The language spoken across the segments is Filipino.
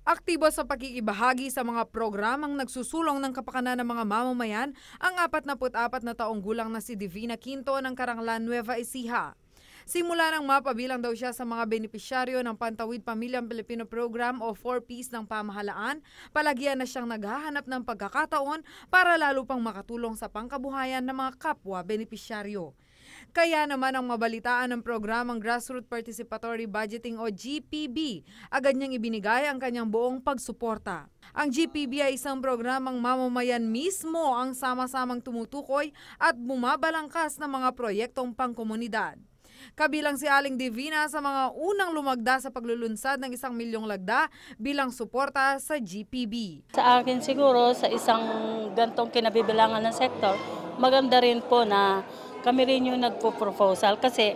Aktibo sa pakikibahagi sa mga programang nagsusulong ng kapakanan ng mga mamamayan ang 44 na taong gulang na si Divina Quinto ng Caranglan, Nueva Ecija. Simula nang mapabilang daw siya sa mga benepisyaryo ng Pantawid Pamilyang Pilipino Program o 4Ps ng pamahalaan, palagian na siyang naghahanap ng pagkakataon para lalo pang makatulong sa pangkabuhayan ng mga kapwa benepisyaryo. Kaya naman ang mabalitaan ng programang Grassroots Participatory Budgeting o GPB, agad niyang ibinigay ang kanyang buong pagsuporta. Ang GPB ay isang programang mamamayan mismo ang sama-samang tumutukoy at bumabalangkas ng mga proyektong pangkomunidad. Kabilang si Aling Divina sa mga unang lumagda sa paglulunsad ng 1 milyong lagda bilang suporta sa GPB. Sa akin siguro sa isang gantong kinabibilangan ng sektor, maganda rin po na kami rin yung nagpo-proposal kasi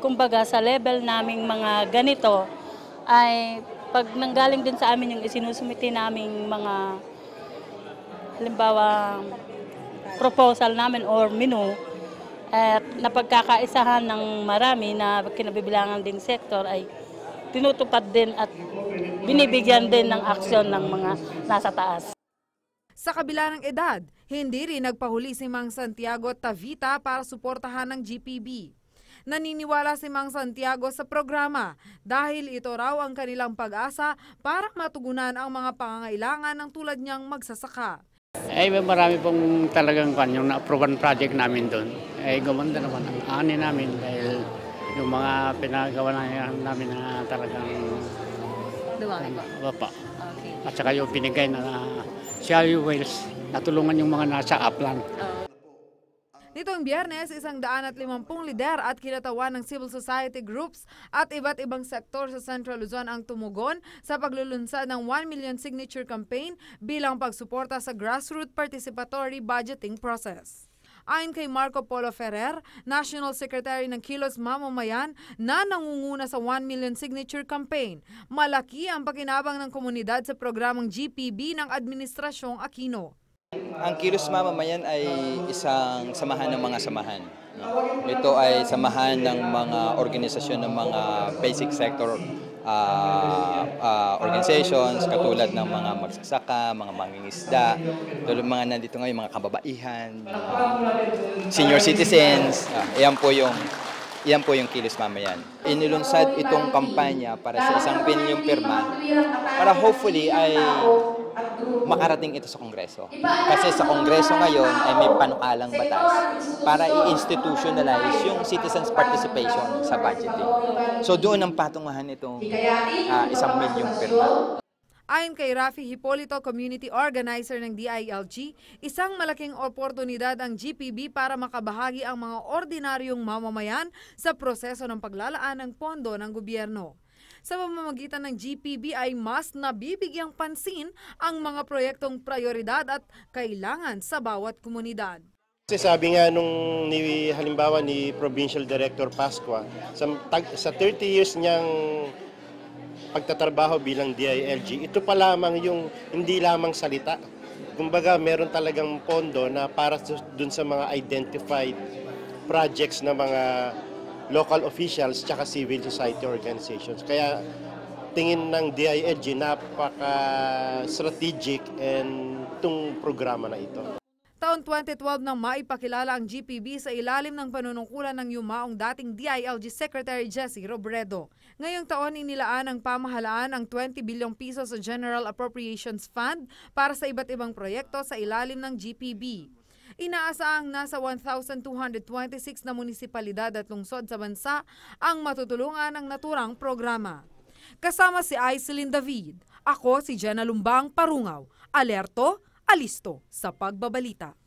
kumbaga sa level naming mga ganito ay pag nanggaling din sa amin yung isinusumiti naming mga halimbawa proposal namin or menu at napagkakaisahan ng marami na kinabibilangan ding sektor ay tinutupad din at binibigyan din ng aksyon ng mga nasa taas. Sa kabila ng edad, hindi rin nagpahuli si Mang Santiago Tavita para suportahan ng GPB. Naniniwala si Mang Santiago sa programa dahil ito raw ang kanilang pag-asa para matugunan ang mga pangangailangan ng tulad niyang magsasaka. Marami pong talagang yung na-approval project namin doon. Gumanda naman ang ani namin dahil yung mga pinagawa namin na talagang wapa. Okay. At saka yung pinigay na shallow wells, natulungan yung mga nasa upland. Nitong Biyernes, 150 lider at kinatawan ng civil society groups at iba't ibang sektor sa Central Luzon ang tumugon sa paglulunsad ng 1 million signature campaign bilang pagsuporta sa grassroots participatory budgeting process. Ayon kay Marco Polo Ferrer, National Secretary ng Kilos Mamamayan na nangunguna sa 1 million signature campaign, malaki ang pakinabang ng komunidad sa programang GPB ng Administrasyong Aquino. Ang Kilos Mamamayan ay isang samahan ng mga samahan. Ito ay samahan ng mga organisasyon ng mga basic sector organizations katulad ng mga magsasaka, mga mangingisda, tulad mga nandito ngayon, mga kababaihan, senior citizens, iyan po yung Kilos Mamamayan. Inilunsad itong kampanya para sa 1 milyong pirma para hopefully ay makarating ito sa Kongreso. Kasi sa Kongreso ngayon ay may panukalang batas para i-institutionalize yung citizens' participation sa budgeting. So doon ang patungahan itong 1 milyong pirma. Ayon kay Rafi Hipolito, community organizer ng DILG, isang malaking oportunidad ang GPB para makabahagi ang mga ordinaryong mamamayan sa proseso ng paglalaan ng pondo ng gobyerno. Sa pamamagitan ng GPB ay mas nabibigyang pansin ang mga proyektong prioridad at kailangan sa bawat komunidad. Kasi sabi nga halimbawa ni Provincial Director Pascua, sa 30 years niyang pagtatrabaho bilang DILG, ito pa lamang yung hindi lamang salita. Kumbaga meron talagang pondo na para dun sa mga identified projects na mga local officials tsaka civil society organizations. Kaya tingin ng DILG napaka-strategic itong programa na ito. Taon 2012 nang maipakilala ang GPB sa ilalim ng panunungkulan ng yumaong dating DILG Secretary Jessie Robredo. Ngayong taon inilaan ng pamahalaan ang 20 bilyong piso sa General Appropriations Fund para sa iba't ibang proyekto sa ilalim ng GPB. Inaasahang nasa 1,226 na munisipalidad at lungsod sa bansa ang matutulungan ng naturang programa. Kasama si Aiselin David, ako si Jenna Lumbang Parungaw. Alerto, alisto sa pagbabalita.